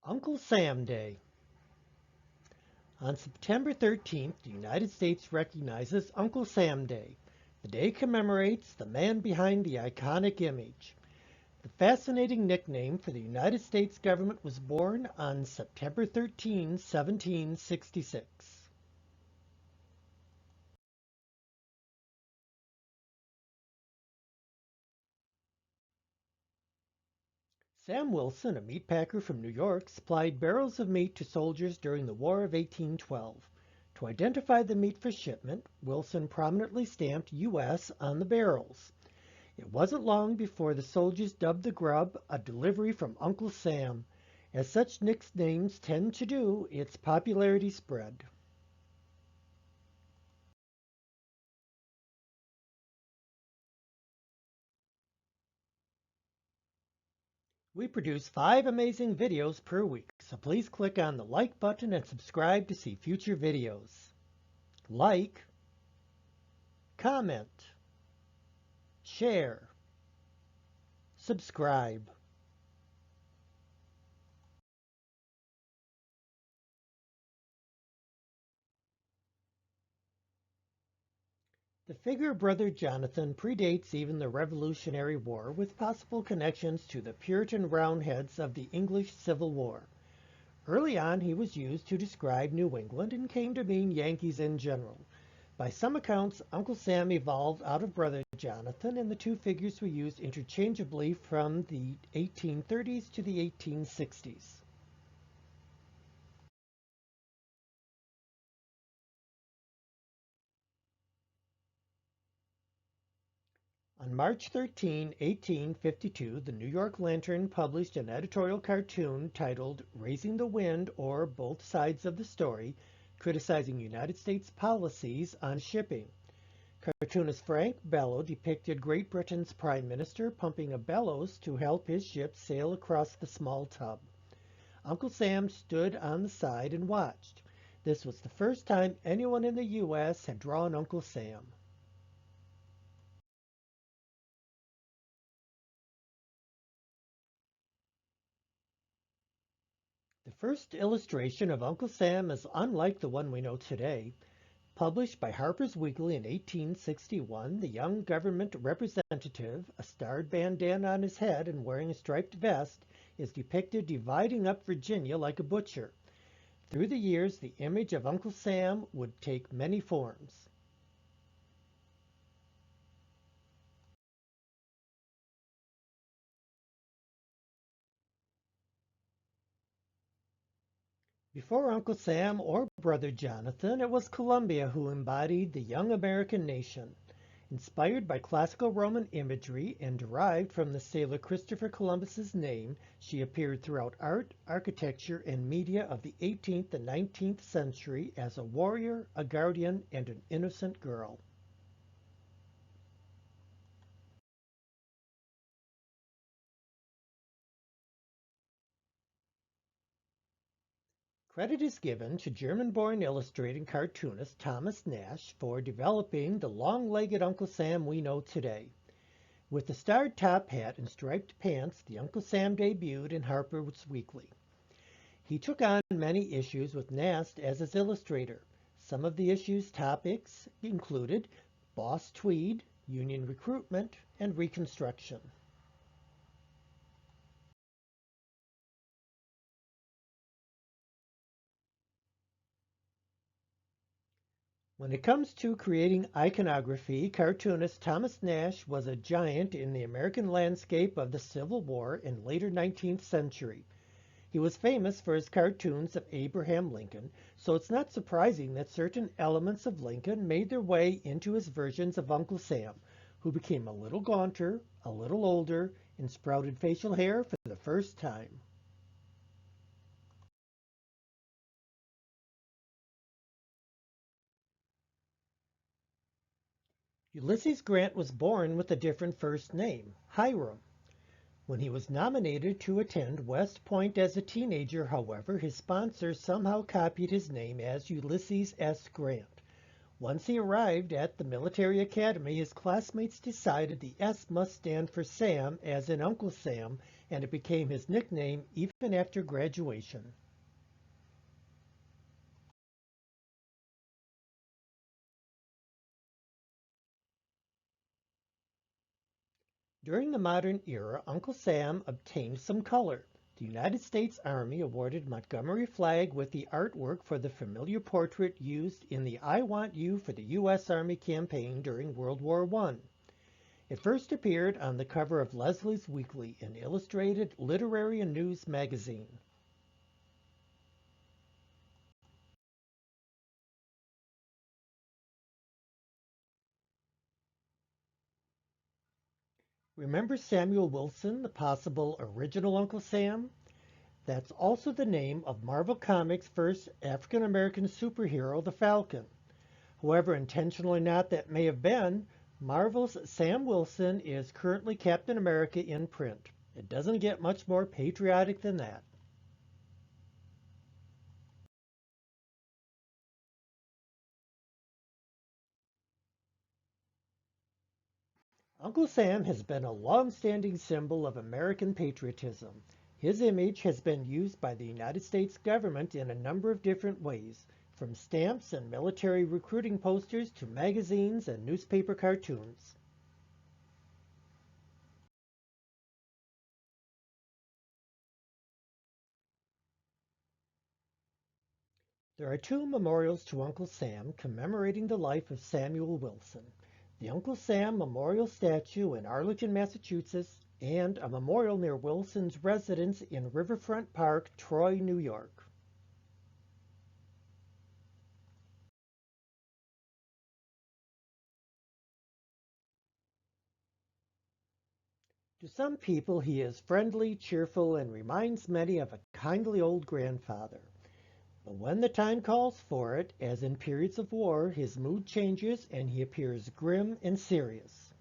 Uncle Sam Day. On September 13th, the United States recognizes Uncle Sam Day. The day commemorates the man behind the iconic image. The fascinating nickname for the United States government was born on September 13, 1766. Sam Wilson, a meat packer from New York, supplied barrels of meat to soldiers during the War of 1812. To identify the meat for shipment, Wilson prominently stamped U.S. on the barrels. It wasn't long before the soldiers dubbed the grub a delivery from Uncle Sam. As such nicknames tend to do, its popularity spread. We produce 5 amazing videos per week, so please click on the like button and subscribe to see future videos. Like, comment, share, subscribe. The figure of Brother Jonathan predates even the Revolutionary War, with possible connections to the Puritan Roundheads of the English Civil War. Early on, he was used to describe New England and came to mean Yankees in general. By some accounts, Uncle Sam evolved out of Brother Jonathan, and the two figures were used interchangeably from the 1830s to the 1860s. On March 13, 1852, the New York Lantern published an editorial cartoon titled "Raising the Wind, or Both Sides of the Story," criticizing United States policies on shipping. Cartoonist Frank Bello depicted Great Britain's Prime Minister pumping a bellows to help his ship sail across the small tub. Uncle Sam stood on the side and watched. This was the first time anyone in the U.S. had drawn Uncle Sam. The first illustration of Uncle Sam is unlike the one we know today. Published by Harper's Weekly in 1861, the young government representative, a starred bandana on his head and wearing a striped vest, is depicted dividing up Virginia like a butcher. Through the years, the image of Uncle Sam would take many forms. Before Uncle Sam or Brother Jonathan, it was Columbia who embodied the young American nation. Inspired by classical Roman imagery and derived from the sailor Christopher Columbus's name, she appeared throughout art, architecture, and media of the 18th and 19th century as a warrior, a guardian, and an innocent girl. Credit is given to German-born illustrator and cartoonist Thomas Nash for developing the long-legged Uncle Sam we know today. With the starred top hat and striped pants, the Uncle Sam debuted in Harper's Weekly. He took on many issues with Nast as his illustrator. Some of the issue's topics included boss tweed, union recruitment, and Reconstruction. When it comes to creating iconography, cartoonist Thomas Nash was a giant in the American landscape of the Civil War and later 19th century. He was famous for his cartoons of Abraham Lincoln, so it's not surprising that certain elements of Lincoln made their way into his versions of Uncle Sam, who became a little gaunter, a little older, and sprouted facial hair for the first time. Ulysses Grant was born with a different first name, Hiram. When he was nominated to attend West Point as a teenager, however, his sponsors somehow copied his name as Ulysses S. Grant. Once he arrived at the military academy, his classmates decided the S must stand for Sam, as in Uncle Sam, and it became his nickname even after graduation. During the modern era, Uncle Sam obtained some color. The United States Army awarded Montgomery Flagg with the artwork for the familiar portrait used in the I Want You for the U.S. Army campaign during World War I. It first appeared on the cover of Leslie's Weekly, an illustrated literary and news magazine. Remember Samuel Wilson, the possible original Uncle Sam? That's also the name of Marvel Comics' first African American superhero, the Falcon. However intentional or not that may have been, Marvel's Sam Wilson is currently Captain America in print. It doesn't get much more patriotic than that. Uncle Sam has been a long-standing symbol of American patriotism. His image has been used by the United States government in a number of different ways, from stamps and military recruiting posters to magazines and newspaper cartoons. There are two memorials to Uncle Sam commemorating the life of Samuel Wilson: the Uncle Sam Memorial Statue in Arlington, Massachusetts, and a memorial near Wilson's residence in Riverfront Park, Troy, New York. To some people, he is friendly, cheerful, and reminds many of a kindly old grandfather. But when the time calls for it, as in periods of war, his mood changes and he appears grim and serious.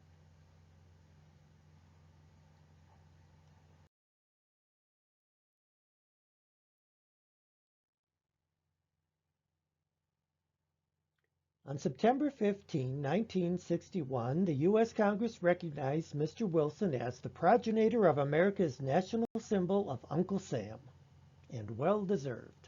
On September 15, 1961, the U.S. Congress recognized Mr. Wilson as the progenitor of America's national symbol of Uncle Sam, and well deserved.